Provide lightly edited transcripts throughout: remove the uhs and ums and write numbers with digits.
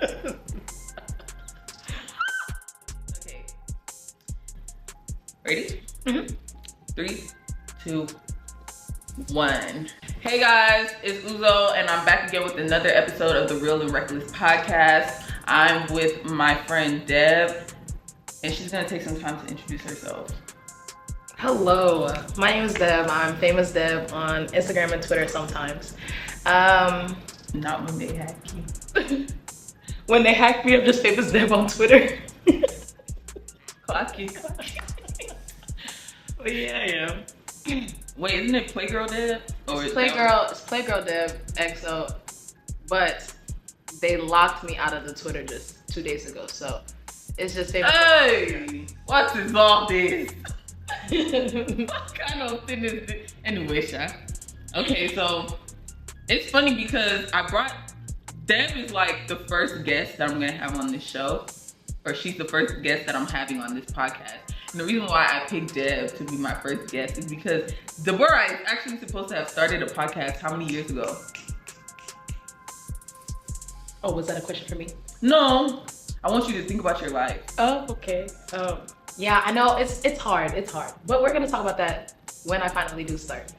Okay. Ready? 3, 2, 1. Hey guys, it's Uzo, and I'm back again with another episode of the Real and Reckless podcast. I'm with my friend Deb, and she's gonna take some time to introduce herself. Hello, my name is Deb. I'm Famous Deb on Instagram and Twitter sometimes. Not when they hack you. When they hack me, I'm just Famous Deb on Twitter. Clocky. But yeah, I am. Wait, isn't it Playgirl Deb? Or It's Playgirl Deb XO, but they locked me out of the Twitter just 2 days ago, so it's just Famous. Hey, what is all this? What kind of thing is this? Anyway, Sha. Okay, so it's funny because Deb is like the first guest that I'm gonna have on this show, or she's the first guest that I'm having on this podcast. And the reason why I picked Deb to be my first guest is because Deborah is actually supposed to have started a podcast how many years ago? Oh, was that a question for me? No, I want you to think about your life. Oh, okay. Yeah, I know it's hard, but we're gonna talk about that when I finally do start.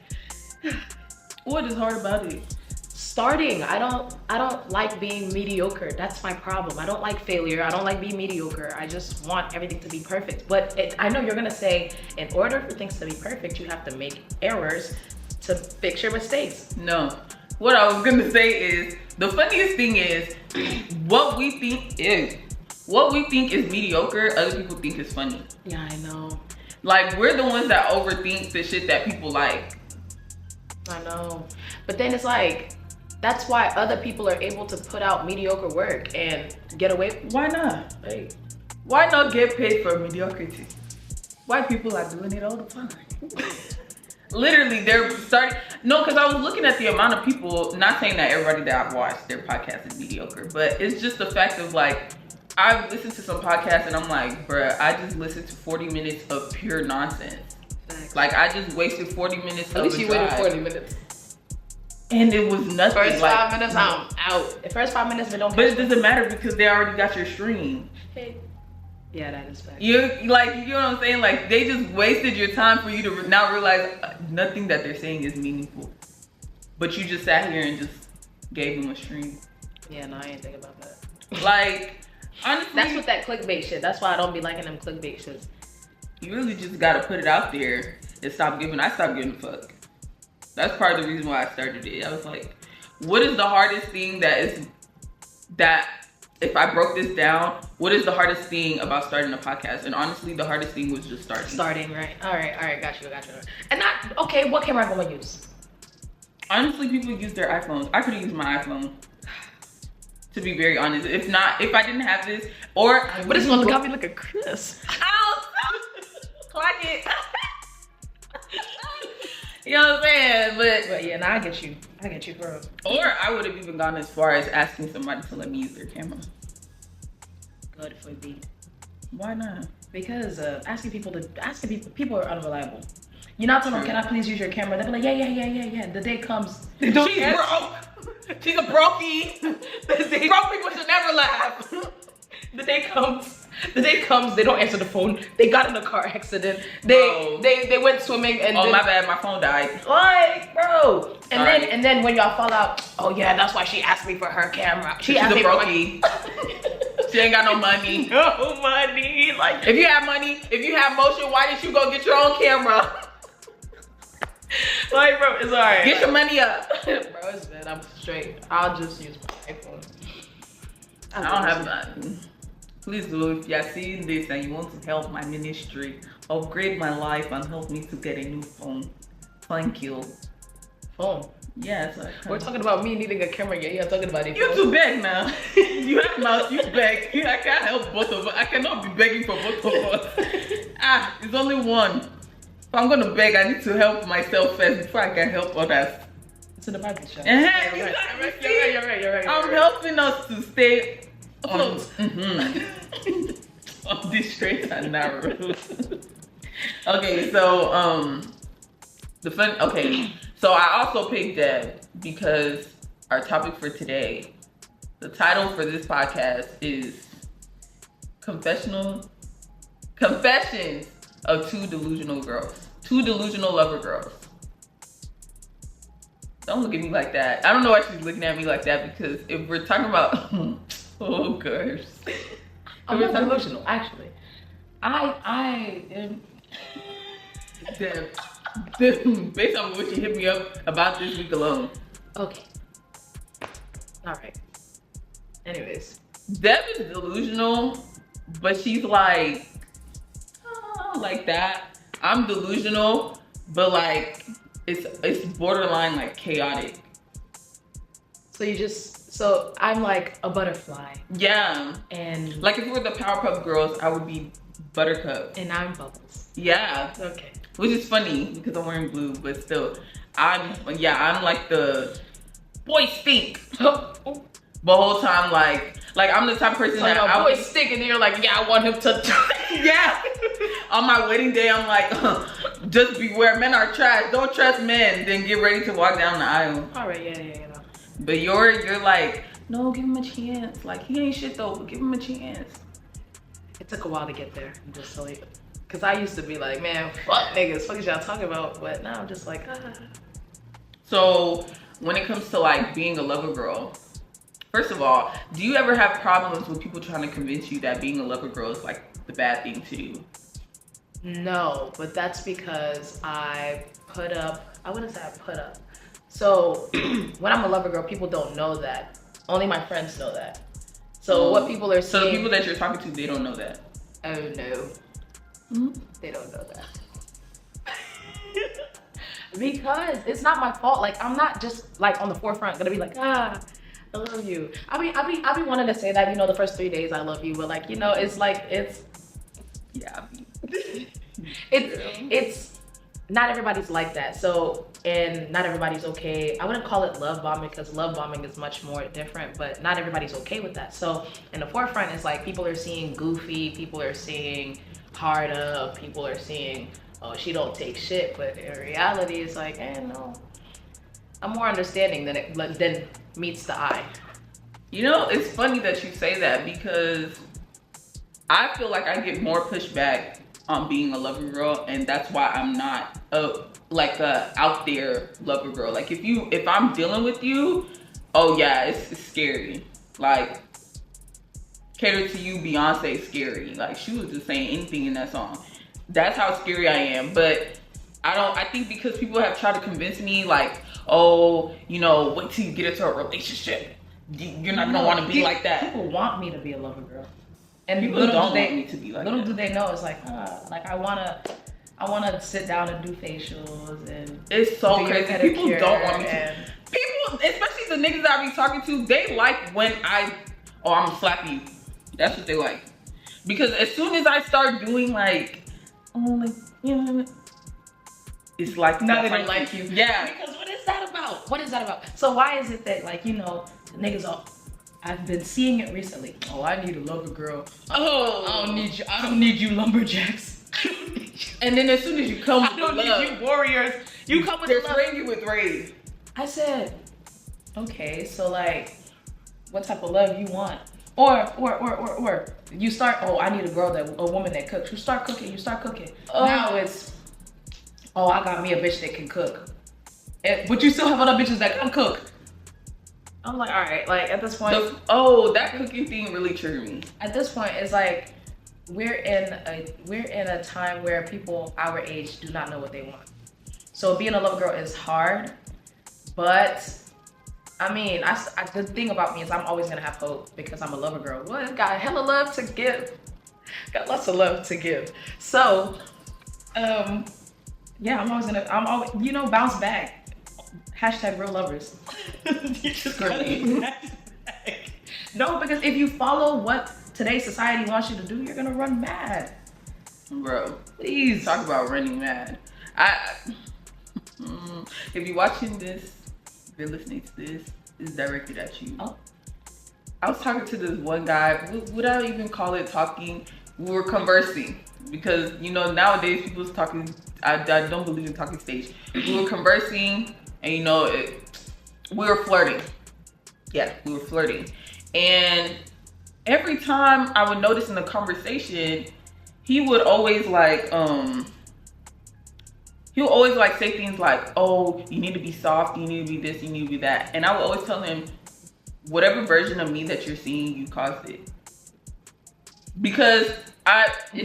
What is hard about it? Starting, I don't like being mediocre. That's my problem. I don't like failure. I don't like being mediocre. I just want everything to be perfect. But I know you're gonna say, in order for things to be perfect, you have to make errors to fix your mistakes. No. What I was gonna say is, the funniest thing is, what we think is mediocre, other people think is funny. Yeah, I know. Like, we're the ones that overthink the shit that people like. I know. But then it's like, that's why other people are able to put out mediocre work and get away. Why not? Hey. Why not get paid for mediocrity? White people are doing it all the time. Literally, they're starting. No, because I was looking at the amount of people, not saying that everybody that I've watched their podcast is mediocre, but it's just the fact of like, I've listened to some podcasts and I'm like, bruh, I just listened to 40 minutes of pure nonsense. Thanks. Like, I just wasted 40 minutes At least you waited 40 minutes. And it was nothing. First 5 minutes, I'm out. The first 5 minutes, they don't. But it doesn't matter because they already got your stream. Hey. Yeah, that is fact. You know what I'm saying? Like, they just wasted your time for you to now realize nothing that they're saying is meaningful. But you just sat here and just gave them a stream. Yeah, no, I ain't think about that. Like, honestly, that's what that clickbait shit. That's why I don't be liking them clickbait shits. You really just gotta put it out there and stop giving. I stopped giving a fuck. That's part of the reason why I started it. I was like, what is the hardest thing that if I broke this down, what is the hardest thing about starting a podcast? And honestly, the hardest thing was just starting. Starting, right. All right, got you. And not, okay, what camera am I gonna use? Honestly, people use their iPhones. I could have used my iPhone. To be very honest. If I didn't have this, or... But this one got me looking crisp. Ow! Clock it. You know what I'm saying? But yeah, now I get you, bro. Or I would have even gone as far as asking somebody to let me use their camera. Good for beat. Why not? Because people are unreliable. You're not telling them, can I please use your camera? They'll be like, yeah. The day comes. She's broke. She's a brokey. Broke people should never laugh. The day comes, they don't answer the phone. They got in a car accident. They went swimming and my bad, my phone died. Like, bro. And then when y'all fall out, oh yeah, that's why she asked me for her camera. She's a brokey. She ain't got no money. No money. Like, if you have money, if you have motion, why didn't you go get your own camera? Like, bro, it's alright. Get your money up. Bro, it's good. I'm straight. I'll just use my iPhone. I don't have nothing. Please do, if you're seeing this and you want to help my ministry, upgrade my life and help me to get a new phone. Thank you. Phone? Yes. We're talking about me needing a camera. Yeah, you're talking about it. You too beg now. You have mouth, you beg. I can't help both of us. I cannot be begging for both of us. It's only one. If I'm gonna beg, I need to help myself first before I can help others. It's in the Bible shop. You're right. I'm helping us to stay afloat on this straight and narrow. Okay, so so I also picked Deb because our topic for today The title for this podcast is Confessions of Two Delusional Girls. Two Delusional Lover Girls. Don't look at me like that. I don't know why she's looking at me like that, because if we're talking about oh gosh. I'm not delusional, actually. I am based on what you hit me up about this week alone. okay. Alright. Anyways. Deb is delusional, but she's like that. I'm delusional, but like it's borderline like chaotic. So I'm like a butterfly. Yeah. And like if we were the Powerpuff Girls, I would be Buttercup. And I'm Bubbles. Yeah. Okay. Which is funny because I'm wearing blue, but still, I'm like the boy stink. The whole time, like I'm the type of person that I boy stink, and then you're like, yeah, I want him to. Yeah. On my wedding day, I'm like, just beware, men are trash. Don't trust men. Then get ready to walk down the aisle. All right, yeah. But you're like, no, give him a chance. Like, he ain't shit though, but give him a chance. It took a while to get there. I'm just telling you. Because I used to be like, man, fuck niggas. Fuck is y'all talking about? But now I'm just like, So, when it comes to like being a lover girl, first of all, do you ever have problems with people trying to convince you that being a lover girl is like the bad thing to do? No, but that's because I wouldn't say I put up. So when I'm a lover girl, people don't know that. Only my friends know that. So what people are saying. So the people that you're talking to, they don't know that. Oh no. Mm-hmm. They don't know that. Because it's not my fault. Like, I'm not just like on the forefront gonna be like, I love you. I be wanting to say that, you know, the first 3 days I love you, but like, you know, it's like, yeah. it's not everybody's like that. So, and not everybody's okay. I wouldn't call it love bombing, because love bombing is much more different, but not everybody's okay with that. So in the forefront is like, people are seeing goofy, people are seeing hard up, people are seeing, oh, she don't take shit, but in reality it's like, no, I'm more understanding than meets the eye. You know, it's funny that you say that, because I feel like I get more pushback on being a lover girl, and that's why I'm not a out there lover girl. Like if I'm dealing with you, oh yeah, it's scary. Like, Cater to You, Beyonce, scary. Like, she was just saying anything in that song. That's how scary I am. But I think because people have tried to convince me, like, oh, you know, wait till you get into a relationship, you're not gonna want to be like that. People want me to be a lover girl. And people don't want me to be like that. Little do they know, it's like I wanna sit down and do facials, and it's so crazy. People don't want me to. People, especially the niggas that I be talking to, they like when I'm gonna slap you. That's what they like. Because as soon as I start doing like, you know, it's like, now they don't like you. Yeah. Because what is that about? What is that about? So why is it that, like, you know, the niggas are, I've been seeing it recently. Oh, I need a lover girl. Oh, I don't need you lumberjacks. And then as soon as you come with love, need you warriors. You come with they're love. spraying you with rage. I said, okay, so like, what type of love you want? Or you start, oh, I need a woman that cooks. You start cooking. Now it's, oh, I got me a bitch that can cook. But you still have other bitches that can cook. I'm like, all right, like at this point. That cooking thing really triggered me. At this point, it's like, we're in a time where people our age do not know what they want. So being a lover girl is hard, but I mean, the thing about me is I'm always gonna have hope because I'm a lover girl. What? Got hella love to give. Got lots of love to give. So, yeah, I'm always, you know, bounce back. Hashtag real lovers. You just no, because if you follow what today's society wants you to do, you're gonna run mad. Bro, please talk about running mad. If you're watching this, if you're listening to this, it's directed at you. Oh. I was talking to this one guy. Would I even call it talking? We were conversing because, you know, nowadays people's talking. I don't believe in talking stage. We were conversing, and you know, we were flirting. Yeah, we were flirting. And every time I would notice in the conversation, he would always like say things like, oh, you need to be soft, you need to be this, you need to be that. And I would always tell him, whatever version of me that you're seeing, you caused it. Because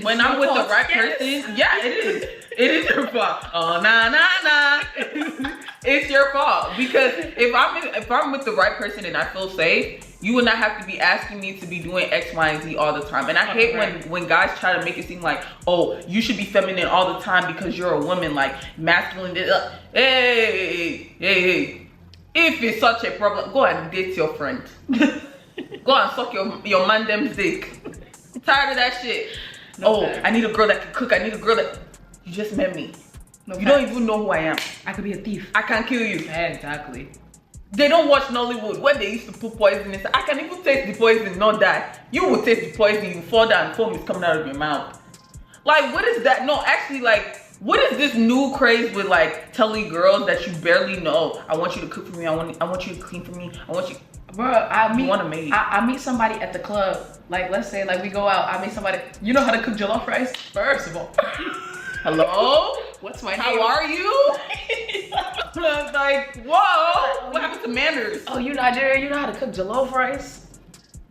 when I'm with the right person, yeah, it is. It is your fault. Oh, nah. It's your fault. Because if I'm with the right person and I feel safe, you would not have to be asking me to be doing X, Y, and Z all the time. And I hate when guys try to make it seem like, oh, you should be feminine all the time because you're a woman, like masculine. Hey. If it's such a problem, go and date your friend. Go and suck your man them's dick. I'm tired of that shit. I need a girl that can cook. I need a girl that... You just met me. You don't even know who I am. I could be a thief. I can kill you. Yeah, exactly. They don't watch Nollywood where they used to put poison inside. I can even taste the poison, not die. You will taste the poison, you fall down, foam is coming out of your mouth. Like, what is that? No, actually, like, what is this new craze with like telling girls that you barely know? I want you to cook for me. I want you to clean for me. I want you. Bro, I meet somebody at the club. Like, let's say, like, we go out. I meet somebody. You know how to cook jollof rice? First of all. Hello? What's my name? How are you? Like, whoa. What happened to manners? Oh, you Nigerian? You know how to cook jollof rice?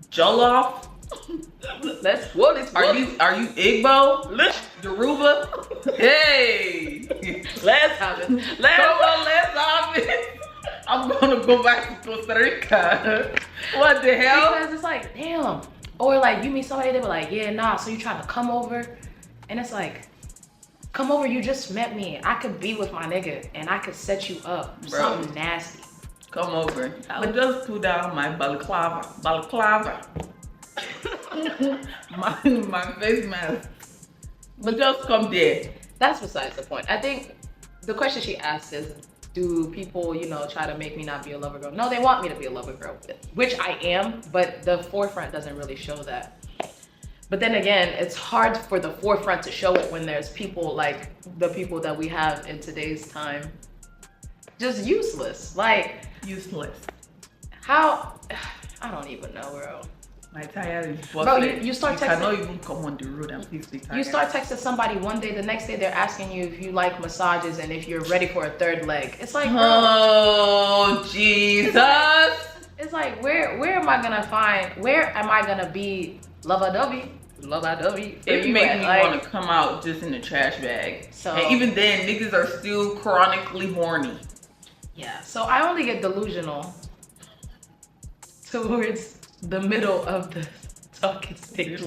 Jollof? Are you Igbo? Yoruba? Hey! Let's have it. Let's have it. I'm gonna go back to Costa Rica. What the hell? Because it's like, damn. Or like you meet somebody, they were like, yeah, nah, so you trying to come over? And it's like, come over, you just met me. I could be with my nigga and I could set you up. Bro. Something nasty. Come over. I'll just put down my balaclava. my face mask. But just come there. That's besides the point. I think the question she asked is, do people, you know, try to make me not be a lover girl? No, they want me to be a lover girl, which I am, but the forefront doesn't really show that. But then again, it's hard for the forefront to show it when there's people like the people that we have in today's time. Just useless. Like, useless. How? I don't even know, bro. My tire is busted. Bro, you start texting. You cannot even come on the road and fix the tire. You start texting somebody one day, the next day they're asking you if you like massages and if you're ready for a third leg. It's like, bro, oh Jesus! It's like where am I gonna be love-a-dovey? It made me want to come out just in the trash bag. So, and even then, niggas are still chronically horny. Yeah. So I only get delusional towards the middle of the talking stage.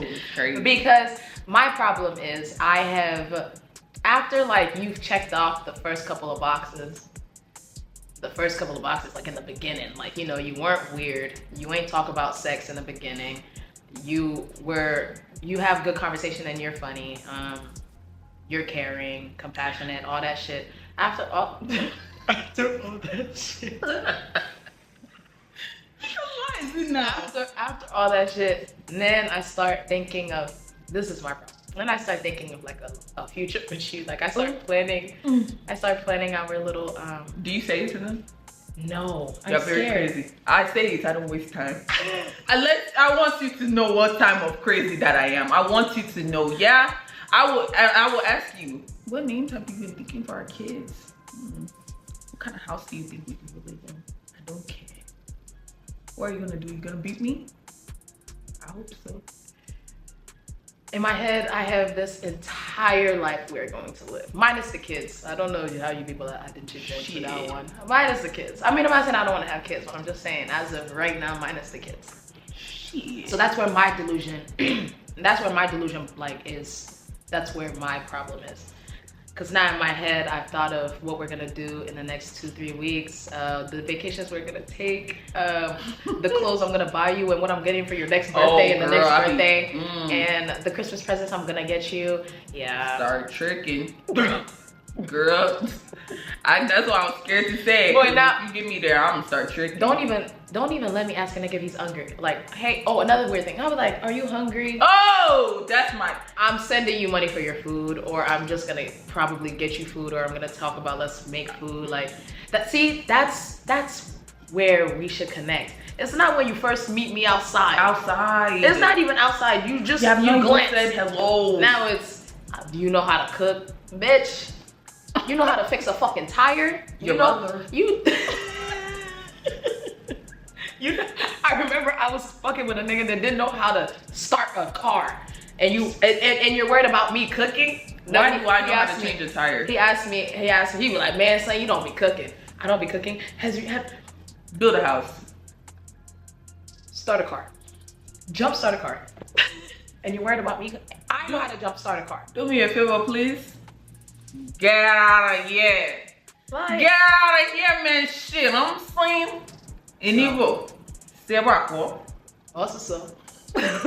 Because my problem is I have, after like you've checked off the first couple of boxes like in the beginning, like, you know, you weren't weird, you ain't talk about sex in the beginning, you have good conversation and you're funny, you're caring, compassionate, all that shit. After all that shit. After all that shit, then I start thinking of, this is my problem. Then I start thinking of like a future with you. Like I start planning our little Do you say it to them? No, You're very crazy. I say it, I don't waste time. I want you to know what time of crazy that I am. I want you to know, yeah. I will ask you, what names have you been thinking for our kids? What kind of house do you think we can live in? I don't care. What are you gonna do? You gonna beat me? I hope so. In my head, I have this entire life we're going to live. Minus the kids. I don't know how you people identify to that one. Minus the kids. I mean, I'm not saying I don't want to have kids, but I'm just saying, as of right now, minus the kids. Shit. So that's where my delusion, like is, that's where my problem is. Because now in my head, I've thought of what we're gonna do in the next 2-3 weeks, the vacations we're gonna take, the clothes I'm gonna buy you and what I'm getting for your next birthday and the next birthday, and the Christmas presents I'm gonna get you. Yeah. Start tricking. Girl, that's what I was scared to say. Boy, now if you get me there, I'm gonna start tricking. Don't even let me ask a nigga if he's hungry. Like, hey, oh, another weird thing. I was like, are you hungry? Oh, that's I'm sending you money for your food, or I'm just gonna probably get you food, or I'm gonna talk about let's make food. Like that. See, that's where we should connect. It's not when you first meet me outside. Outside. It's not even outside. You just, you glance. Said hello. Now it's, do you know how to cook? Bitch, you know how to fix a fucking tire? Your mother. You know, I remember I was fucking with a nigga that didn't know how to start a car. And you're worried about me cooking? Why do I know how to change a tire? He asked me, he was like, man, son, you don't be cooking. I don't be cooking. Build a house. Start a car. Jump start a car. And you're worried about me? I know how to jump start a car. Do me a favor, please. Get out of here. Like, Get out of here, man. Shit, I'm saying. Inigo. Sebrako. also so. No.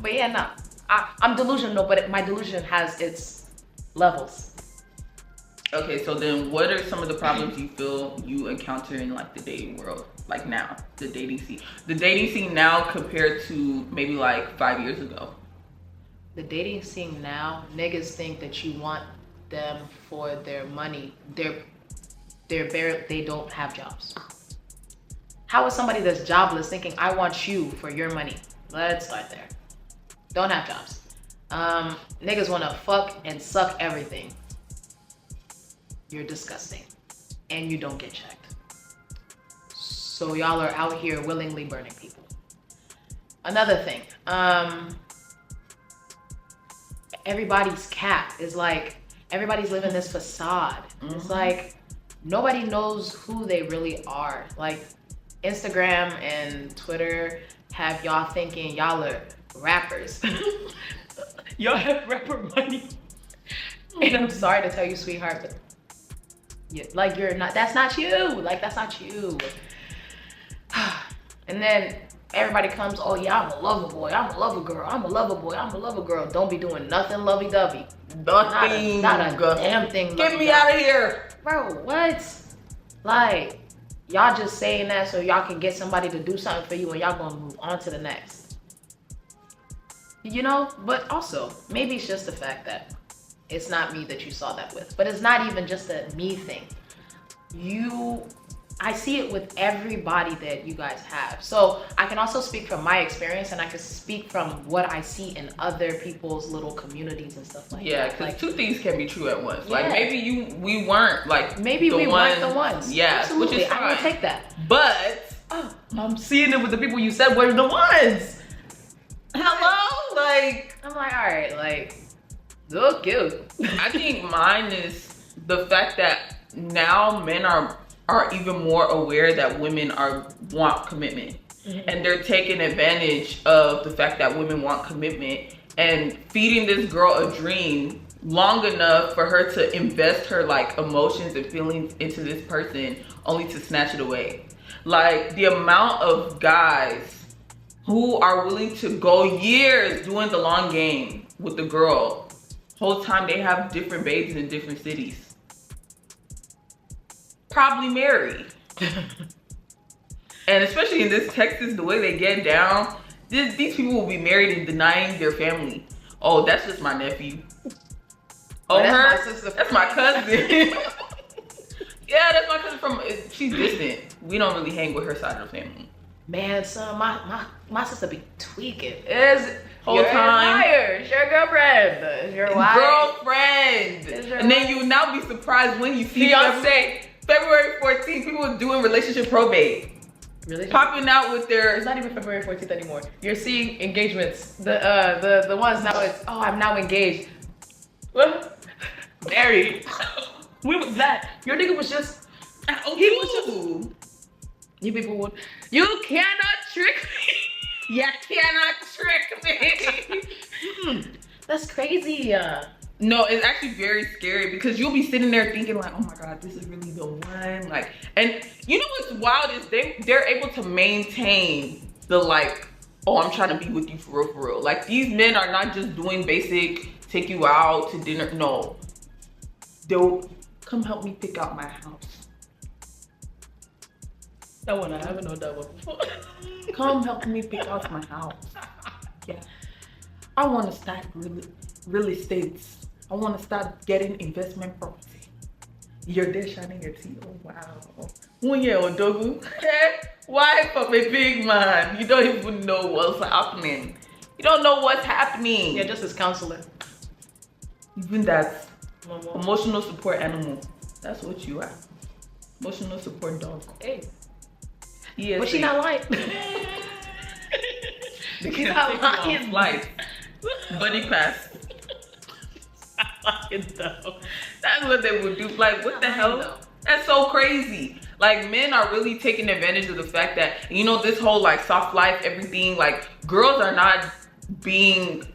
But yeah, no. I'm delusional, but my delusion has its levels. Okay, so then what are some of the problems you feel you encounter in like the dating world? Like now, the dating scene. The dating scene now compared to maybe like 5 years ago. The dating scene now, niggas think that you want them for their money. They don't have jobs. How is somebody that's jobless thinking, I want you for your money? Let's start there. Don't have jobs. Niggas wanna fuck and suck everything. You're disgusting. And you don't get checked. So y'all are out here willingly burning people. Another thing, everybody's cap is like, everybody's living this facade. Mm-hmm. It's like, nobody knows who they really are. Like, Instagram and Twitter have y'all thinking y'all are rappers. Y'all have rapper money. And I'm sorry to tell you, sweetheart, but like, you're not, that's not you. Like, that's not you. And then everybody comes, oh yeah, I'm a lover boy, I'm a lover girl, I'm a lover boy, I'm a lover girl. Don't be doing nothing lovey-dovey. Nothing. Not a damn thing. Get me out of here. Bro, what? Like, y'all just saying that so y'all can get somebody to do something for you and y'all gonna move on to the next. You know, but also, maybe it's just the fact that it's not me that you saw that with. But it's not even just a me thing. I see it with everybody that you guys have. So I can also speak from my experience, and I can speak from what I see in other people's little communities and stuff like that. Yeah, because like, two things can be true at once. Yeah. Like maybe we weren't like maybe we weren't the ones. Yeah, absolutely. which is fine. I will take that. But I'm seeing it with the people you said were the ones. Hello, like I'm like, all right, like, so cute. I think mine is the fact that now men are even more aware that women want commitment. Mm-hmm. And they're taking advantage of the fact that women want commitment and feeding this girl a dream long enough for her to invest her like emotions and feelings into this person only to snatch it away. Like, the amount of guys who are willing to go years doing the long game with the girl, whole time they have different babies in different cities. Probably married. And especially in this Texas, the way they get down, these people will be married and denying their family. Oh, that's just my nephew. Oh, that's my sister. That's my cousin. Yeah, that's my cousin she's distant. We don't really hang with her side of the family. Man, son, my sister be tweaking. Is whole time. It's your girlfriend. It's your wife. Girlfriend. And then you now be surprised when you see fiance. February 14th, people doing relationship probate. Really? Popping out with their... It's not even February 14th anymore. You're seeing engagements. The ones now it's, oh, I'm now engaged. What? Married. When was that? Your nigga was just... He was just... You people would... You cannot trick me. You cannot trick me. That's crazy. No, it's actually very scary because you'll be sitting there thinking like, oh my God, this is really the one. Like, and you know what's wild is they're able to maintain the like, oh, I'm trying to be with you for real. Like, these men are not just doing basic, take you out to dinner. No, they'll come help me pick out my house. That one, I haven't known that one before. Come help me pick out my house. Yeah, I want to start real estate. I want to start getting investment property. You're there shining your teeth. Oh wow. When you're Odogu, wife of a big man, you don't even know what's happening. You don't know what's happening. Yeah, just his counselor. Even that emotional support animal. That's what you are. Emotional support dog. Hey. Yes. But she not lying. She's not lying. Life. Buddy pass. That's what they would do. Like, what the hell? That's so crazy. Like, men are really taking advantage of the fact that, you know, this whole like soft life, everything, like girls are not being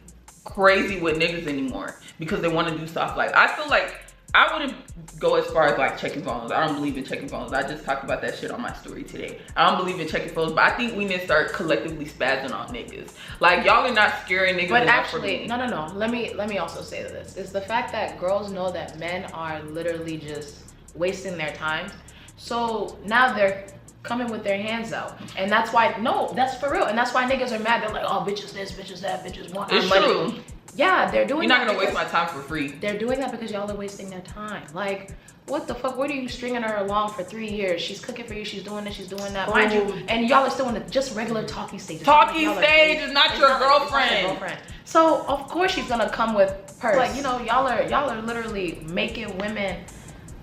crazy with niggas anymore because they want to do soft life. I feel like I wouldn't go as far as like checking phones. I don't believe in checking phones. I just talked about that shit on my story today. I don't believe in checking phones, but I think we need to start collectively spazzing on niggas. Like, y'all are not scaring niggas. But actually, no. Let me also say this. It's the fact that girls know that men are literally just wasting their time. So now they're coming with their hands out. And that's why, no, that's for real. And that's why niggas are mad. They're like, oh, bitches this, bitches that, bitches want our money. True. Yeah, they're doing that. You're not gonna waste my time for free. They're doing that because y'all are wasting their time. Like, what the fuck? What are you stringing her along for 3 years? She's cooking for you. She's doing this. She's doing that. Mind you, and y'all are still in the just regular talking stage. Talking stage is not your girlfriend. So of course she's gonna come with purse. Like, you know, y'all are literally making women.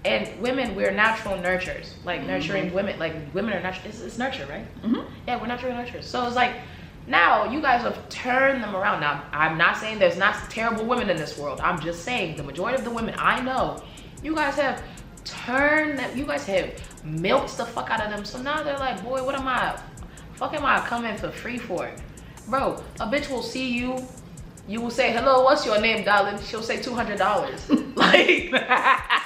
And women, we're natural nurturers. Like nurturing women. Like women are natural. It's nurture, right? Yeah, we're natural nurturers. So it's like, now you guys have turned them around. Now I'm not saying there's not terrible women in this world. I'm just saying the majority of the women I know, you guys have turned them. You guys have milked the fuck out of them. So now they're like, boy, what am I coming for free for? Bro, a bitch will see you. You will say, hello, what's your name, darling? She'll say $200. Like,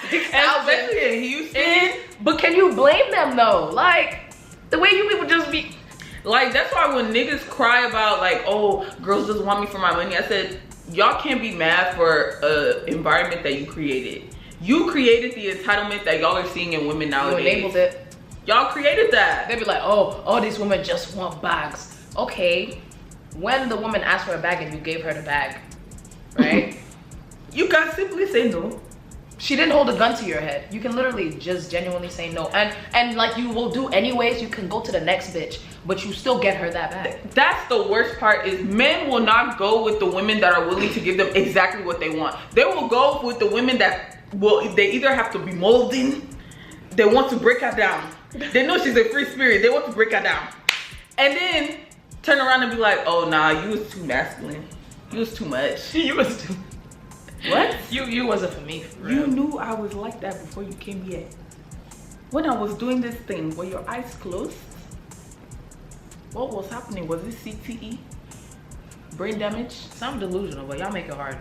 6,000 in Houston. But can you blame them though? Like, the way you people just be. Like, that's why when niggas cry about like, oh, girls just want me for my money, I said, y'all can't be mad for an environment that you created. You created the entitlement that y'all are seeing in women nowadays. You enabled it. Y'all created that. They be like, oh, these women just want bags. Okay, when the woman asked for a bag and you gave her the bag, right? You can simply say no. She didn't hold a gun to your head. You can literally just genuinely say no. And like you will do anyways, you can go to the next bitch, but you still get her that bag. That's the worst part, is men will not go with the women that are willing to give them exactly what they want. They will go with the women that will, they either have to be molding, they want to break her down. They know she's a free spirit, they want to break her down. And then turn around and be like, oh nah, you was too masculine. You was too much. You was too. What? You wasn't for me. For you knew I was like that before you came here. When I was doing this thing, were your eyes closed? What was happening? Was it CTE? Brain damage? Some delusional, but y'all make it hard.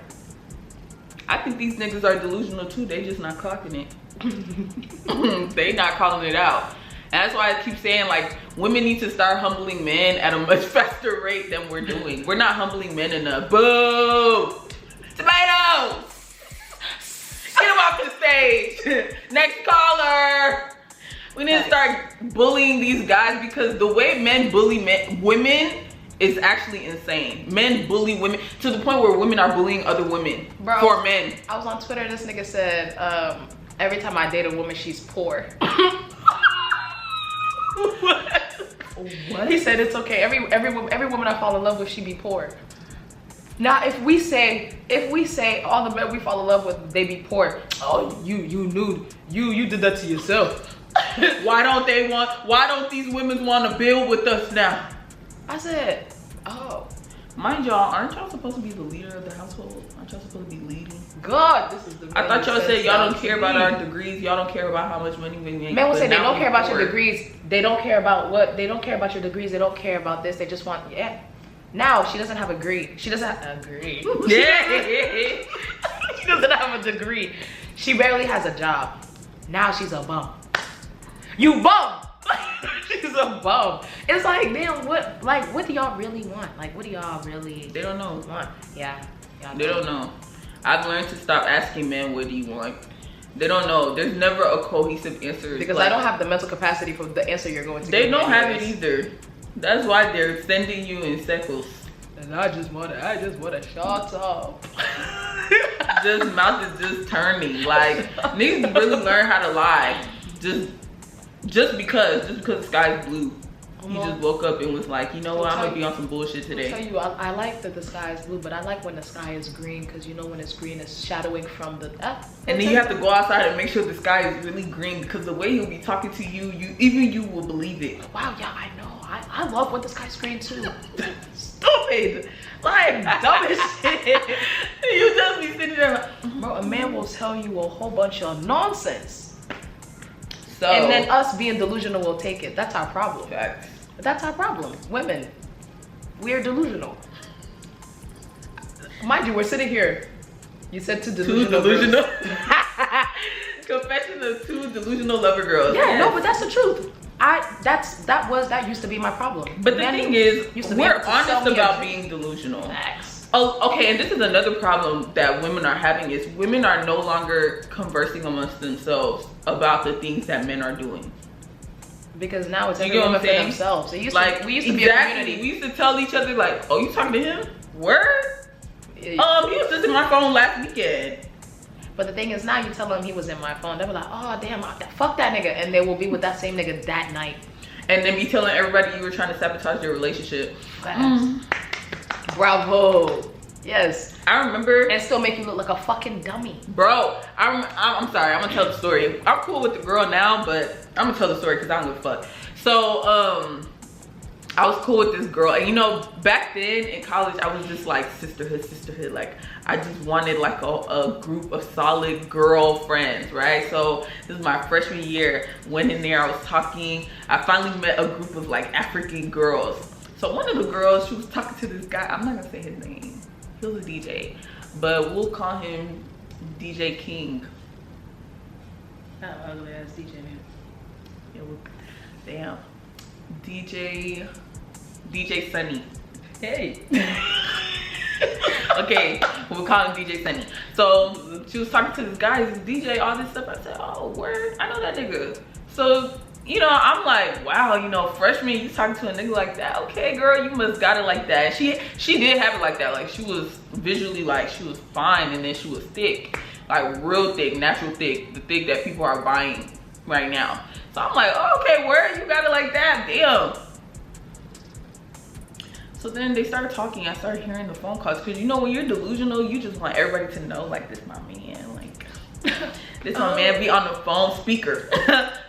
I think these niggas are delusional too. They just not clocking it. They not calling it out. And that's why I keep saying, like, women need to start humbling men at a much faster rate than we're doing. We're not humbling men enough. Boo! Tomatoes! Get him off the stage. Next caller. We need to start bullying these guys, because the way men bully women is actually insane. Men bully women to the point where women are bullying other women. Bro, for men. I was on Twitter, this nigga said, every time I date a woman, she's poor. What? He said it's okay. Every woman I fall in love with, she be poor. Now, if we say all the men we fall in love with, they be poor. Oh, you did that to yourself. Why don't these women want to build with us now? I said, oh. Mind y'all, aren't y'all supposed to be the leader of the household? Aren't y'all supposed to be leading? God, this is the. I thought y'all said y'all don't care about our degrees. Y'all don't care about how much money we make. Men will say they don't care about your degrees. They don't care about what. They don't care about your degrees. They don't care about this. They just want, yeah. Now she doesn't have a degree. She doesn't have a degree. Yeah. She doesn't have a degree. She barely has a job. Now she's a bum. You bum. She's a bum. It's like, damn, what do y'all really want? Like, what do y'all really? They don't know. Want? Yeah. They don't know. I've learned to stop asking men, what do you want? They don't know. There's never a cohesive answer. Because like, I don't have the mental capacity for the answer you're going to They don't have it either. That's why they're sending you in circles. And I just want a short top. mouth is just turning. Like, niggas really learn how to lie. Just because the sky is blue. He just woke up and was like, you know what, I'm gonna be on some bullshit today. I'll tell you, I like that the sky is blue, but I like when the sky is green, because you know when it's green, it's shadowing from the... and then you have to go outside and make sure the sky is really green, because the way he'll be talking to you, even you will believe it. Wow, yeah, I know. I love when the sky's green too. Stupid. Like, dumb as shit. You just be sitting there like, bro, a man will tell you a whole bunch of nonsense. So, and then us being delusional will take it. That's our problem. Facts. That's our problem. Women, we're delusional. Mind you, we're sitting here. You said two delusional. Confession of two delusional lover girls. Yeah, no, but that's the truth. That used to be my problem. But the thing is, we're honest about being delusional. Facts. Oh, okay, and this is another problem that women are having is women are no longer conversing amongst themselves about the things that men are doing. Because now it's every woman for themselves. It used like, to, we used to be a community. We used to tell each other like, oh, you talking to him? Word? He was just in my phone last weekend. But the thing is, now you tell them he was in my phone, they were like, oh damn, fuck that nigga, and they will be with that same nigga that night. And then be telling everybody you were trying to sabotage their relationship. Bravo. Yes. I remember. And still make you look like a fucking dummy. Bro, I'm sorry, I'm gonna tell the story. I'm cool with the girl now, but I'm gonna tell the story because I don't give a fuck. So, I was cool with this girl, and you know, back then in college, I was just like sisterhood. Like, I just wanted like a group of solid girlfriends, right? So this is my freshman year. Went in there, I was talking. I finally met a group of like African girls. So one of the girls, she was talking to this guy. I'm not gonna say his name. He was a DJ, but we'll call him DJ King. That ugly ass DJ name. Yeah, damn. DJ Sunny. Hey. Okay, we'll call him DJ Sunny. So she was talking to this guy, this DJ, all this stuff. I said, oh, word, I know that nigga. So, you know, I'm like, wow, you know, freshman, you talking to a nigga like that? Okay, girl, you must got it like that. She did have it like that. Like, she was visually, like, she was fine, and then she was thick. Like, real thick, natural thick. The thick that people are buying right now. So I'm like, oh, okay, word, you got it like that? Damn. So then they started talking. I started hearing the phone calls, because you know when you're delusional, you just want everybody to know, like, this my man, like this my man be on the phone speaker.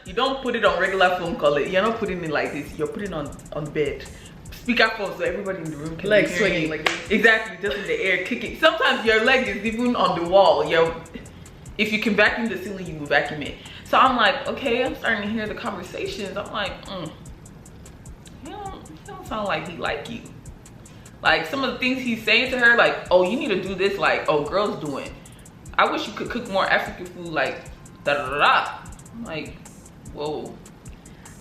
You don't put it on regular phone call. You're not putting it like this. You're putting it on bed. Speak out phone so everybody in the room can leg swinging like this. Exactly, just in the air, kicking. Sometimes your leg is even on the wall. If you can vacuum the ceiling, you will vacuum it. So I'm like, okay, I'm starting to hear the conversations. I'm like, he don't sound like he like you. Like, some of the things he's saying to her, like, oh, you need to do this, like, oh, girls doing. I wish you could cook more African food, like, da-da-da-da. Like, whoa.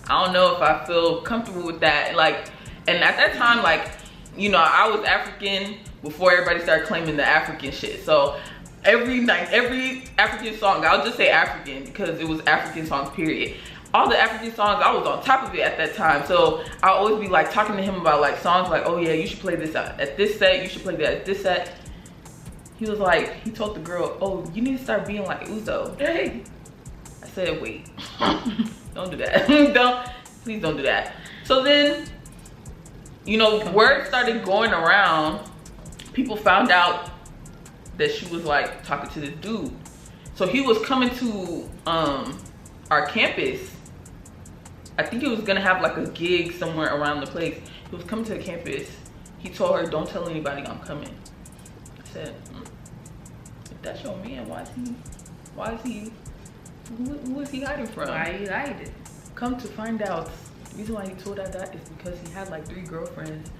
I don't know if I feel comfortable with that. Like, and at that time, like, you know, I was African before everybody started claiming the African shit. So, every night, every African song, I'll just say African because it was African songs, period. All the African songs, I was on top of it at that time. So I always be like talking to him about like songs like, oh yeah, you should play this at this set, you should play that at this set. He was like, he told the girl, oh, you need to start being like Uzo. Hey. I said, wait, don't do that. Please don't do that. So then, you know, word started going around. People found out that she was like talking to this dude. So he was coming to our campus. I think he was gonna have like a gig somewhere around the place. He was coming to the campus. He told her, don't tell anybody I'm coming. I said, if that's your man, why is he, who is he hiding from? Why are you hiding? Come to find out, the reason why he told her that is because he had like 3 girlfriends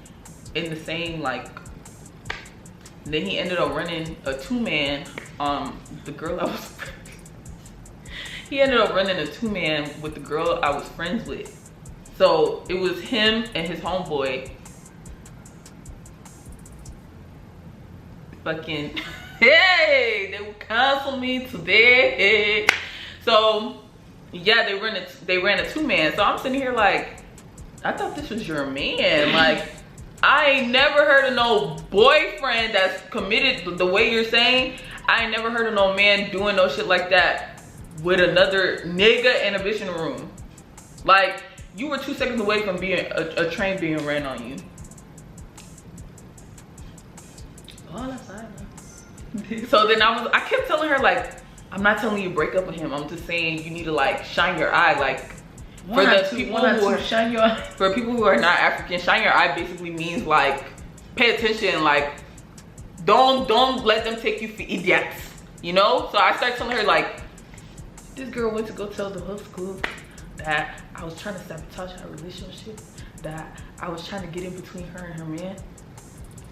in the same like, then he ended up running a 2-man, the girl I was he ended up running a 2-man with the girl I was friends with. So it was him and his homeboy. Fucking, hey, they will cancel me today. So yeah, they ran a 2-man. So I'm sitting here like, I thought this was your man. Like, I ain't never heard of no boyfriend that's committed the way you're saying. I ain't never heard of no man doing no shit like that with another nigga in a bitch room. Like, you were 2 seconds away from being a train being ran on you. All that's silence. So then I kept telling her, like, I'm not telling you to break up with him. I'm just saying you need to, like, shine your eye. Like, for people who are not African, shine your eye basically means, like, pay attention. Like, don't let them take you for idiots, you know? So I started telling her, like, this girl went to go tell the whole school that I was trying to sabotage our relationship, that I was trying to get in between her and her man.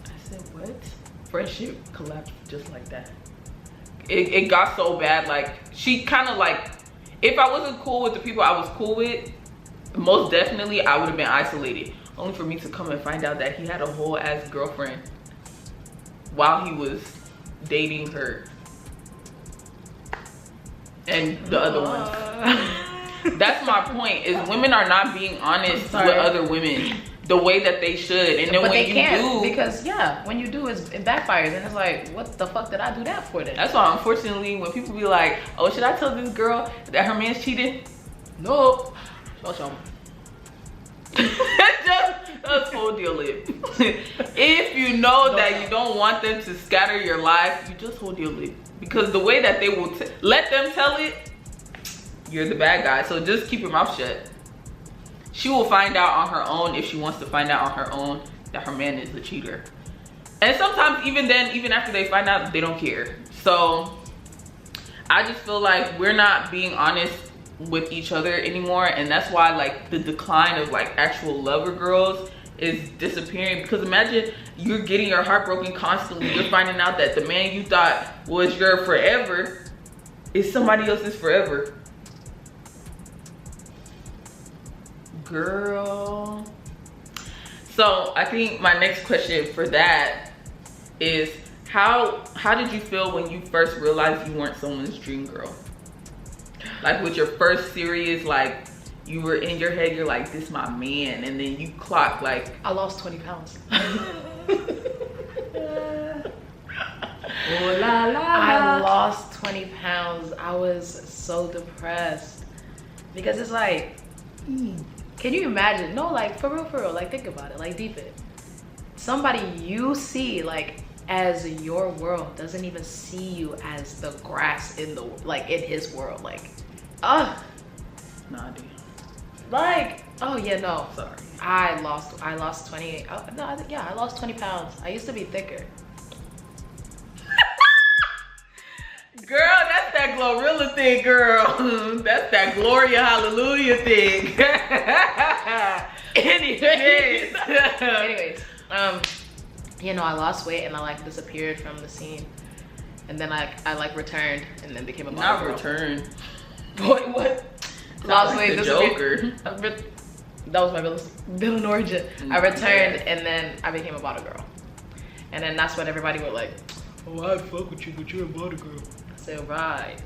I said, what? Friendship collapsed just like that. It got so bad. Like, she kind of, like, if I wasn't cool with the people I was cool with, most definitely I would have been isolated. Only for me to come and find out that he had a whole ass girlfriend while he was dating her and the other ones. That's my point, is women are not being honest with other women the way that they should. And then when you do, because when you do, it backfires, and it's like, what the fuck did I do that for then? That's why, unfortunately, when people be like, oh, should I tell this girl that her man's cheating? Nope. Just hold your lip. If you know that you don't want them to scatter your life, you just hold your lip, because the way that they will let them tell it, you're the bad guy. So just keep your mouth shut. She will find out on her own, if she wants to find out on her own, that her man is a cheater. And sometimes even then, even after they find out, they don't care. So I just feel like we're not being honest with each other anymore, and that's why, like, the decline of, like, actual lover girls is disappearing. Because imagine you're getting your heart broken constantly. You're finding out that the man you thought was your forever is somebody else's forever. Girl. So I think my next question for that is, how did you feel when you first realized you weren't someone's dream girl? Like, with your first serious, like, you were in your head, you're like, this my man, and then you clock, like, I lost 20 pounds. Oh la la. I lost 20 pounds. I was so depressed, because it's like, can you imagine? No, like, for real, like, think about it, like, deep it. Somebody you see, like, as your world doesn't even see you as the grass in the, like, in his world. Like, nah, dude. Like, oh yeah, no, Sorry. I lost 20. I lost 20 pounds. I used to be thicker. Girl, that's that Glorilla thing, girl. That's that Gloria Hallelujah thing. Anyways, you know, I lost weight and I, like, disappeared from the scene, and then I like returned and then became a bottle girl. Not returned. Boy, what? Lost weight, the disappeared. Joker. That was my villain origin. I returned and then I became a bottle girl, and then that's when everybody were like, "Oh, I'd fuck with you, but you're a bottle girl." I said, right.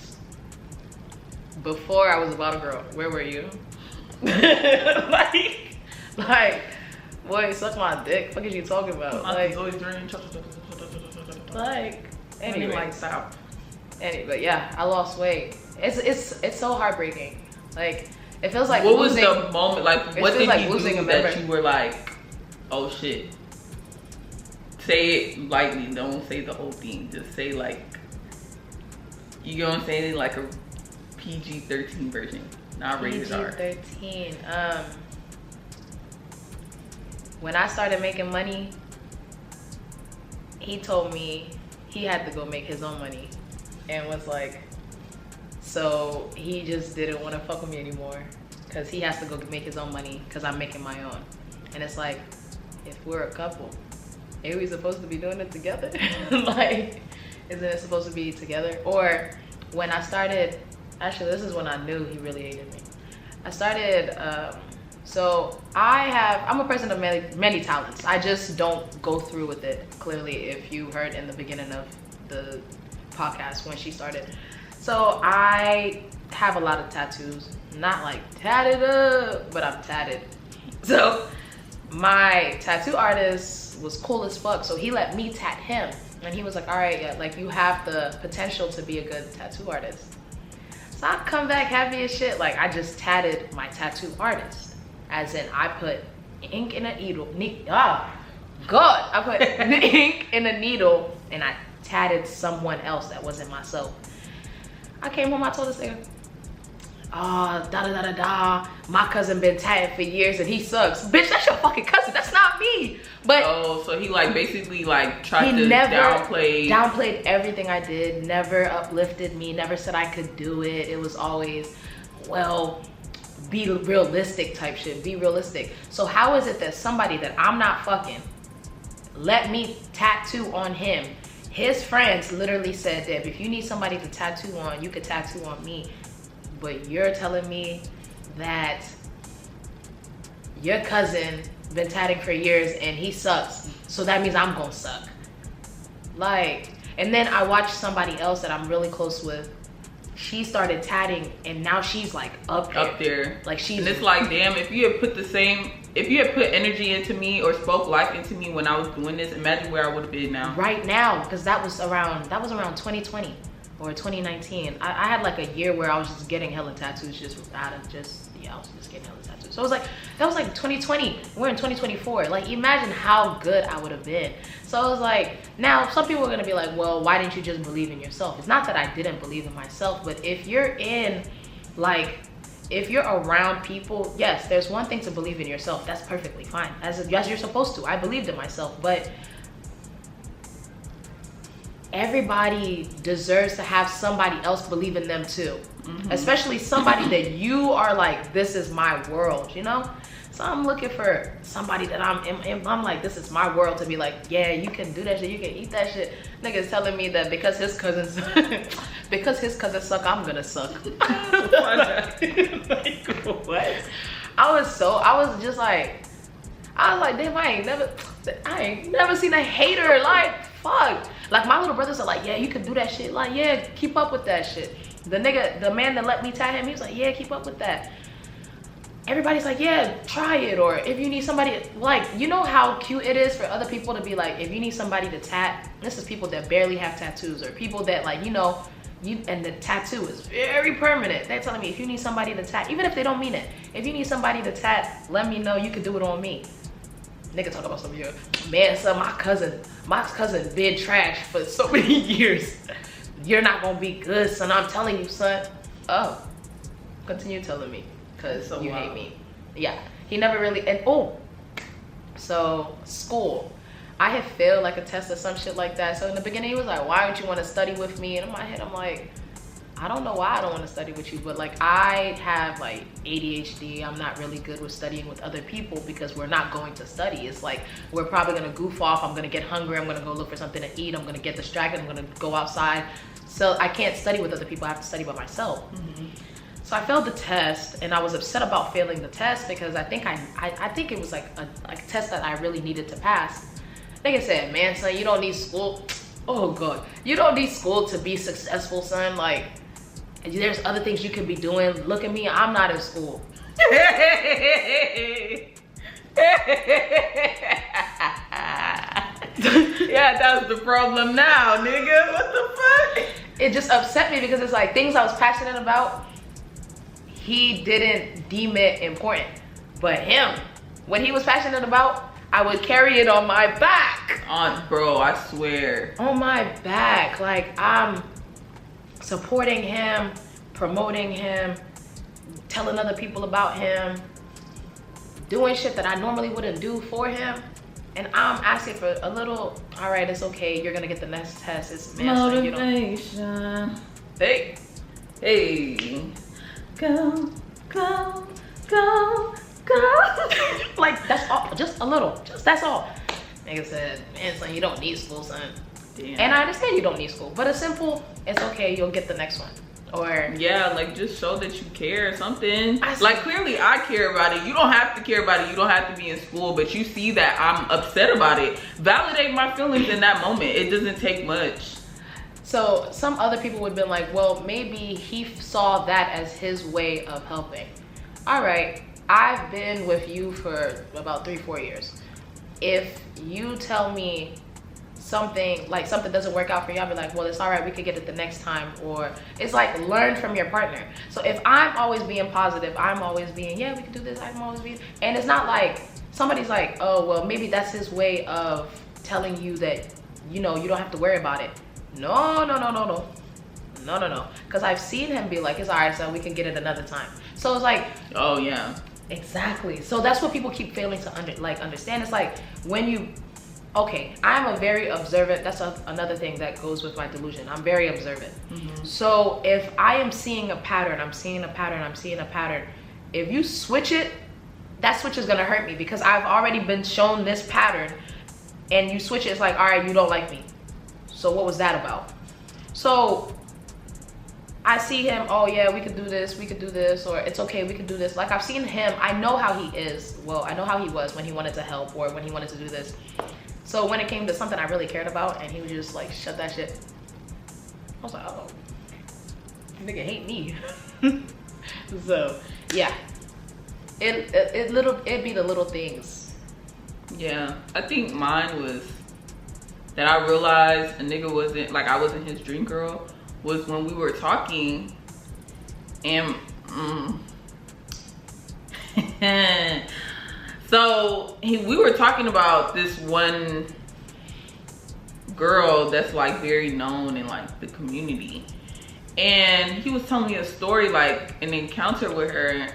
Before I was a bottle girl, where were you? like, boy, suck my dick. What are you talking about? Anyway, lights out. But yeah, I lost weight. It's so heartbreaking. Like, it feels like what losing, was the moment? Like, what did like you do that you were like, oh shit? Say it lightly. Don't say the whole thing. Just say, like, you know what I'm saying, like a PG-13 version, not rated R. PG-13. When I started making money, he told me he had to go make his own money, and was like, so he just didn't want to fuck with me anymore because he has to go make his own money because I'm making my own. And it's like, if we're a couple, are we supposed to be doing it together? Like, isn't it supposed to be together? Or when I started, actually this is when I knew he really hated me. I started, so I'm a person of many talents. I just don't go through with it. Clearly, if you heard in the beginning of the podcast when she started. So I have a lot of tattoos, not like tatted up, but I'm tatted. So my tattoo artist was cool as fuck, so he let me tat him. And he was like, all right, yeah, like you have the potential to be a good tattoo artist. So I come back happy as shit. Like I just tatted my tattoo artist. As in I put ink in a needle. God, I put ink in a needle and I tatted someone else that wasn't myself. I came home, I told this nigga, my cousin been tatted for years and he sucks. Bitch, that's your fucking cousin, that's not me. But oh, so he like basically like tried to downplayed everything I did, never uplifted me, never said I could do it. It was always, well, be realistic type shit, be realistic. So how is it that somebody that I'm not fucking let me tattoo on him? His friends literally said, Deb, if you need somebody to tattoo on, you could tattoo on me. But you're telling me that your cousin been tatting for years and he sucks, so that means I'm gonna suck. Like, and then I watched somebody else that I'm really close with. She started tatting and now she's like up there. Like she's, and it's like, damn, if you had put energy into me or spoke life into me when I was doing this, imagine where I would have been now. Right now, because that was around 2020 or 2019. I had like a year where I was just getting hella tattoos I was just getting hella tattoos. So it was like, that was like 2020, we're in 2024. Like imagine how good I would have been. So it was like, now some people are gonna be like, well, why didn't you just believe in yourself? It's not that I didn't believe in myself, but if you're around people, yes, there's one thing to believe in yourself. That's perfectly fine, as you're supposed to. I believed in myself, but everybody deserves to have somebody else believe in them too. Mm-hmm. Especially somebody that you are like, this is my world, you know? So I'm looking for somebody that I'm like, this is my world, to be like, yeah, you can do that shit, you can eat that shit. Nigga's telling me that because his cousins suck, I'm gonna suck. Like, what? I was just like, damn, I ain't never seen a hater. Like, fuck. Like my little brothers are like, yeah, you can do that shit. Like, yeah, keep up with that shit. The man that let me tat him, he was like, yeah, keep up with that. Everybody's like, yeah, try it. Or if you need somebody, like, you know how cute it is for other people to be like, if you need somebody to tat, this is people that barely have tattoos, or people that, like, you know, and the tattoo is very permanent. They're telling me, if you need somebody to tat, even if they don't mean it, if you need somebody to tat, let me know, you can do it on me. Nigga talk about some of your man, son, my cousin been trash for so many years. You're not gonna be good, son. I'm telling you, son. Oh, continue telling me, cause you hate me. Yeah, he never really. And so school, I had failed like a test or some shit like that. So in the beginning, he was like, "Why don't you want to study with me?" And in my head, I'm like, I don't know why I don't want to study with you, but like I have like ADHD. I'm not really good with studying with other people because we're not going to study. It's like we're probably gonna goof off. I'm gonna get hungry. I'm gonna go look for something to eat. I'm gonna get distracted. I'm gonna go outside. So I can't study with other people. I have to study by myself. Mm-hmm. So I failed the test, and I was upset about failing the test because I think it was like a test that I really needed to pass. Nigga said, "Man, son, you don't need school." Oh God, you don't need school to be successful, son. Like, there's other things you could be doing. Look at me, I'm not in school. Yeah, that's the problem now, nigga. What the fuck? It just upset me because it's like things I was passionate about, he didn't deem it important. But him, what he was passionate about, I would carry it on my back. Bro, I swear. On my back. Like, I'm supporting him, promoting him, telling other people about him, doing shit that I normally wouldn't do for him. And I'm asking for a little, all right, it's okay, you're gonna get the next test. It's motivation. Hey. Go. Like, that's all, just a little, that's all. Nigga said, man, son, you don't need school, son. Damn. And I understand you don't need school, but it's simple, it's okay, you'll get the next one. Or yeah, like just show that you care or something. Like clearly I care about it. You don't have to care about it. You don't have to be in school, but you see that I'm upset about it. Validate my feelings in that moment. It doesn't take much. So some other people would have been like, well, maybe he saw that as his way of helping. All right, I've been with you for about 3-4 years. If you tell me something doesn't work out for you, I'll be like, well, it's all right, we could get it the next time. Or it's like, learn from your partner. So if I'm always being positive, I'm always being, yeah, we can do this, I'm always being, and it's not like somebody's like, oh, well, maybe that's his way of telling you that, you know, you don't have to worry about it. No. Because I've seen him be like, it's all right, so we can get it another time. So it's like, oh yeah, exactly. So that's what people keep failing to understand. It's like, when you, okay, I'm a very observant. That's another thing that goes with my delusion. I'm very observant. So if I am seeing a pattern, I'm seeing a pattern. If you switch it, that switch is gonna hurt me, because I've already been shown this pattern, and you switch it, it's like, all right, you don't like me. So what was that about? So I see him, oh yeah, we could do this, or it's okay, we could do this. Like, I've seen him, I know how he is. Well, I know how he was when he wanted to help, or when he wanted to do this. So when it came to something I really cared about, and he would just like shut that shit, I was like, oh, nigga hate me. So yeah, it'd be the little things. Yeah, I think mine was that I realized a nigga wasn't, like, I wasn't his dream girl, was when we were talking, and so we were talking about this one girl that's like very known in like the community, and he was telling me a story, like an encounter with her.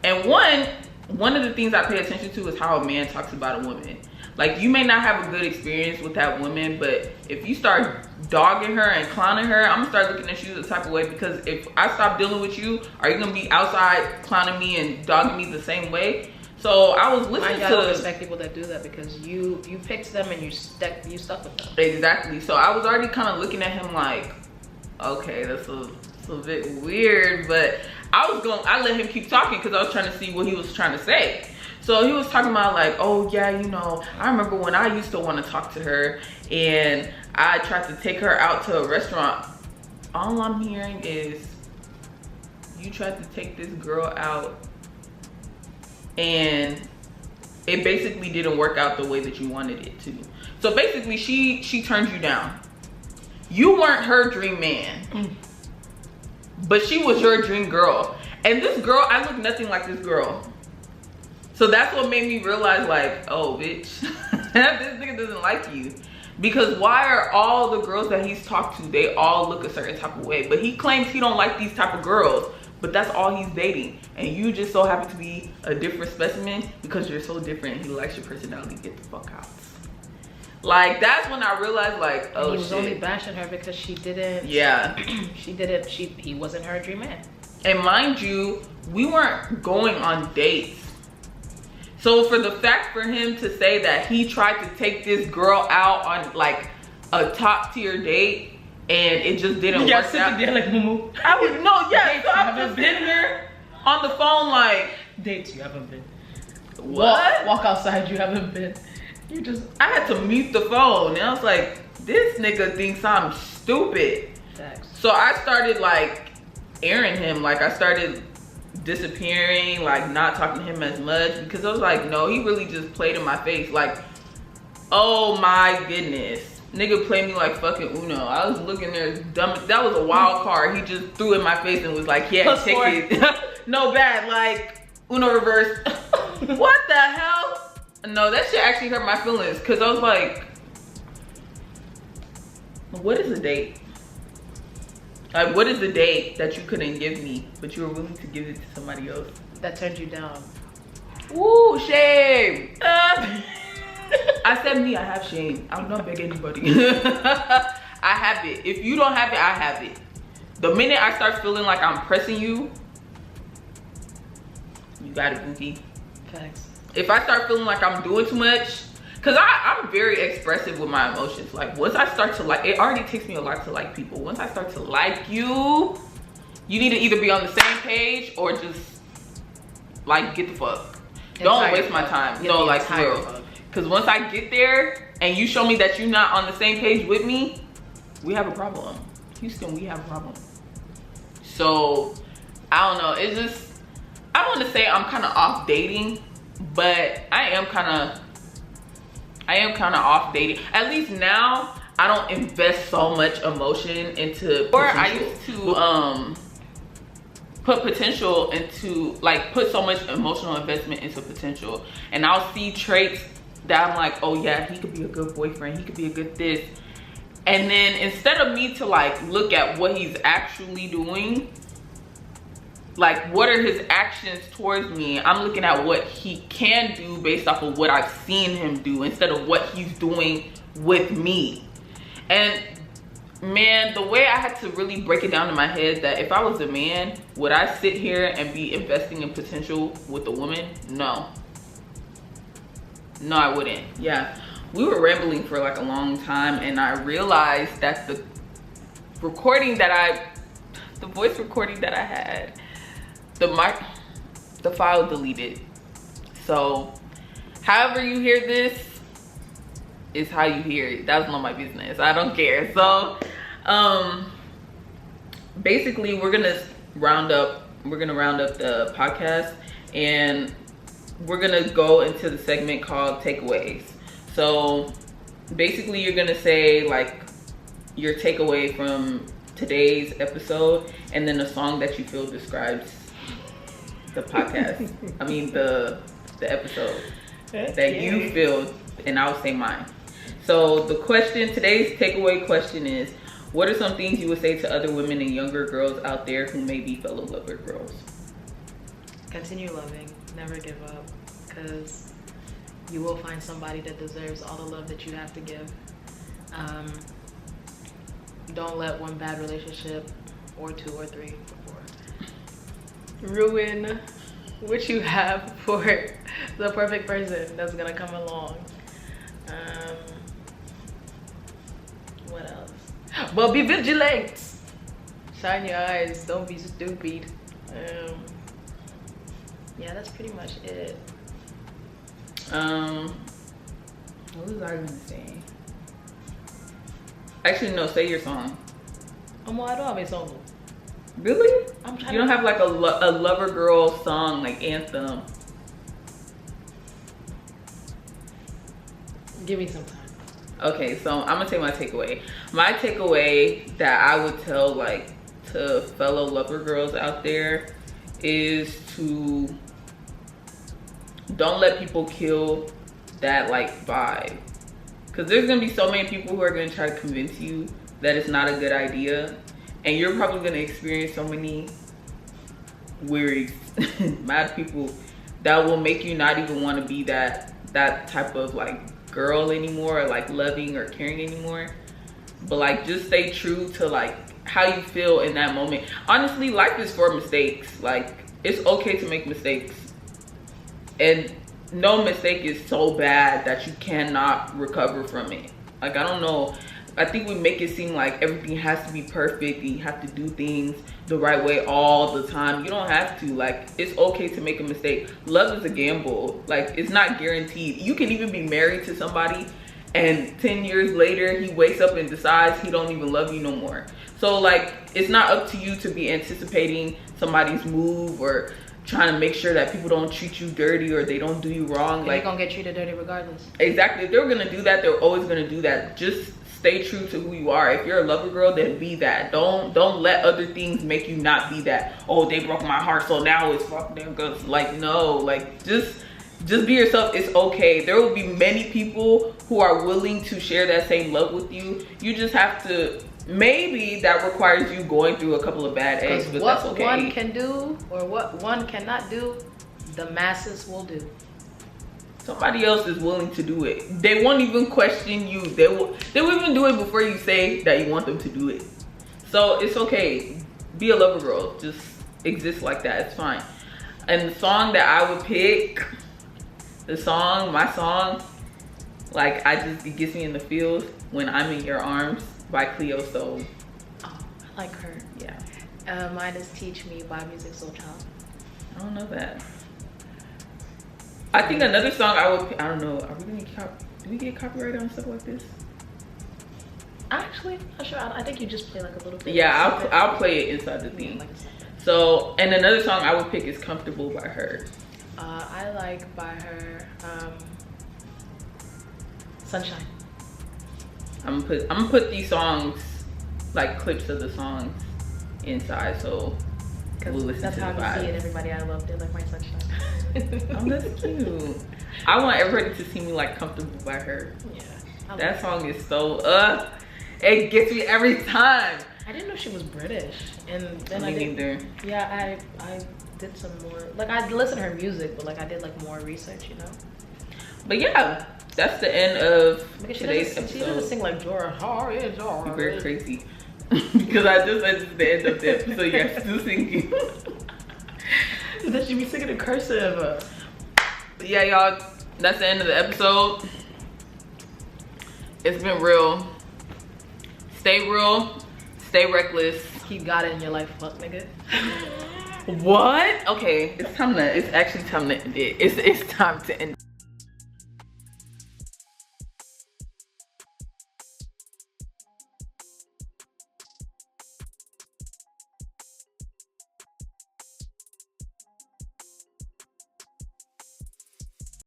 And one of the things I pay attention to is how a man talks about a woman. Like, you may not have a good experience with that woman, but if you start dogging her and clowning her, I'm gonna start looking at you the type of way, because if I stop dealing with you, are you gonna be outside clowning me and dogging me the same way? So I was listening to. I don't respect people that do that, because you picked them and you stuck with them. Exactly. So I was already kind of looking at him like, okay, that's a bit weird, but I let him keep talking, because I was trying to see what he was trying to say. So he was talking about like, oh yeah, you know, I remember when I used to want to talk to her, and I tried to take her out to a restaurant. All I'm hearing is, you tried to take this girl out, and it basically didn't work out the way that you wanted it to. So basically, she turned you down. You weren't her dream man, but she was your dream girl. And this girl, I look nothing like this girl. So that's what made me realize, like, oh bitch, this nigga doesn't like you. Because why are all the girls that he's talked to, they all look a certain type of way? But he claims he don't like these type of girls, but that's all he's dating. And you just so happen to be a different specimen because you're so different. He likes your personality. Get the fuck out. Like, that's when I realized, like, oh, he was only bashing her because she didn't. Yeah. He wasn't her dream man. And mind you, we weren't going on dates. So for the fact for him to say that he tried to take this girl out on like a top tier date and it just didn't work out. There like Mumu. I would no, yeah. So I've just been here on the phone like, dates you haven't been. What? Walk outside, you haven't been. I had to mute the phone, and I was like, this nigga thinks I'm stupid. Thanks. So I started like airing him, like I started disappearing, like not talking to him as much, because I was like, no, he really just played in my face. Like, oh my goodness, nigga played me like fucking Uno. I was looking there dumb. That was a wild card. He just threw it in my face and was like, yeah, take it. No bad, like Uno reverse. What the hell? No, that shit actually hurt my feelings, because I was like, what is a date? Like, what is the date that you couldn't give me, but you were willing to give it to somebody else? That turned you down. Woo, shame. I said me, I have shame. I'm not beg anybody. I have it. If you don't have it, I have it. The minute I start feeling like I'm pressing you, you got it, Bookie. Thanks. If I start feeling like I'm doing too much, because I'm very expressive with my emotions. Like, once I start to like, it already takes me a lot to like people. Once I start to like you, you need to either be on the same page or just like get the fuck. Don't waste my time. No, like for real. Because once I get there and you show me that you're not on the same page with me, we have a problem. Houston, we have a problem. So I don't know. It's just, I want to say I'm kind of off dating, but I am kind of I am kind of off dating. At least now, I don't invest so much emotion into. Or I used to put potential into, like, put so much emotional investment into potential, and I'll see traits that I'm like, oh yeah, he could be a good boyfriend, he could be a good this, and then instead of me to like look at what he's actually doing, like what are his actions towards me, I'm looking at what he can do based off of what I've seen him do instead of what he's doing with me. And man, the way I had to really break it down in my head that if I was a man, would I sit here and be investing in potential with a woman? No. No, I wouldn't. Yeah, we were rambling for like a long time, and I realized that the recording that the voice recording that I had, the file deleted. So however you hear this is how you hear it. That's not my business. I don't care. So basically we're gonna round up the podcast, and we're gonna go into the segment called takeaways. So basically you're gonna say like your takeaway from today's episode, and then a song that you feel describes the podcast. I mean the episode that you feel, and I'll say mine. So the question, today's takeaway question is, what are some things you would say to other women and younger girls out there who may be fellow lover girls? Continue loving, never give up, because you will find somebody that deserves all the love that you have to give. Don't let one bad relationship, or 2 or 3 or 4, ruin what you have for the perfect person that's gonna come along. What else? But be vigilant. Shine your eyes. Don't be stupid. Yeah, that's pretty much it. What was I gonna say? Actually, no. Say your song. I don't have a song. Really? I'm trying. You don't have like a lover girl song, like anthem? Give me some time. Okay, so I'm gonna take my takeaway. My takeaway that I would tell like to fellow lover girls out there is to don't let people kill that like vibe, because there's gonna be so many people who are gonna try to convince you that it's not a good idea, and you're probably gonna experience so many weird mad people that will make you not even want to be that type of like girl anymore, or like loving or caring anymore. But like just stay true to like how you feel in that moment. Honestly, life is for mistakes. Like it's okay to make mistakes, and no mistake is so bad that you cannot recover from it. Like I don't know, I think we make it seem like everything has to be perfect and you have to do things the right way all the time. You don't have to. Like it's okay to make a mistake. Love is a gamble. Like it's not guaranteed. You can even be married to somebody and 10 years later he wakes up and decides he don't even love you no more. So like it's not up to you to be anticipating somebody's move or trying to make sure that people don't treat you dirty or they don't do you wrong. Like you're gonna get treated dirty regardless. Exactly. If they're gonna do that, they're always gonna do that. Just stay true to who you are. If you're a lover girl, then be that. Don't let other things make you not be that. Oh, they broke my heart, so now it's fuck them girls. Like no, like just be yourself. It's okay. There will be many people who are willing to share that same love with you. You just have to, maybe that requires you going through a couple of bad eggs, but that's okay. What one can do or what one cannot do, the masses will do. Somebody else is willing to do it. They won't even question you. They will even do it before you say that you want them to do it. So it's okay. Be a lover girl. Just exist like that. It's fine. And the song that I would pick, my song, like it gets me in the feels, When I'm in Your Arms by Cleo Soul. Oh, I like her. Yeah. Mine is Teach Me by Music Soul Child. I don't know that. I think another song I don't know, are we gonna do we get copyrighted on stuff like this? Actually, I'm not sure. I think you just play like a little bit. Yeah, I'll play it inside the theme. Like so, and another song I would pick is Comfortable by her. I like by her, Sunshine. I'm gonna put these songs, like clips of the songs, inside, so we'll listen that's to how the I see it. vibe. Everybody I love, they like my sunshine. Oh, that's cute. I want everybody to see me like comfortable by her. Yeah. That song is so it gets me every time. I didn't know she was British, and then Me neither. Yeah, I did some more. Like I listened to her music, but like I did like more research, you know. But yeah, that's the end of today's episode. She doesn't sing like Jorah. You're very crazy. Because I just said it's the end of the episode. You're still singing. That she be singing in cursive. But yeah, y'all, that's the end of the episode. It's been real. Stay real. Stay reckless. Keep God in your life, fuck nigga. What? Okay, it's actually time to end it. It's time to end it.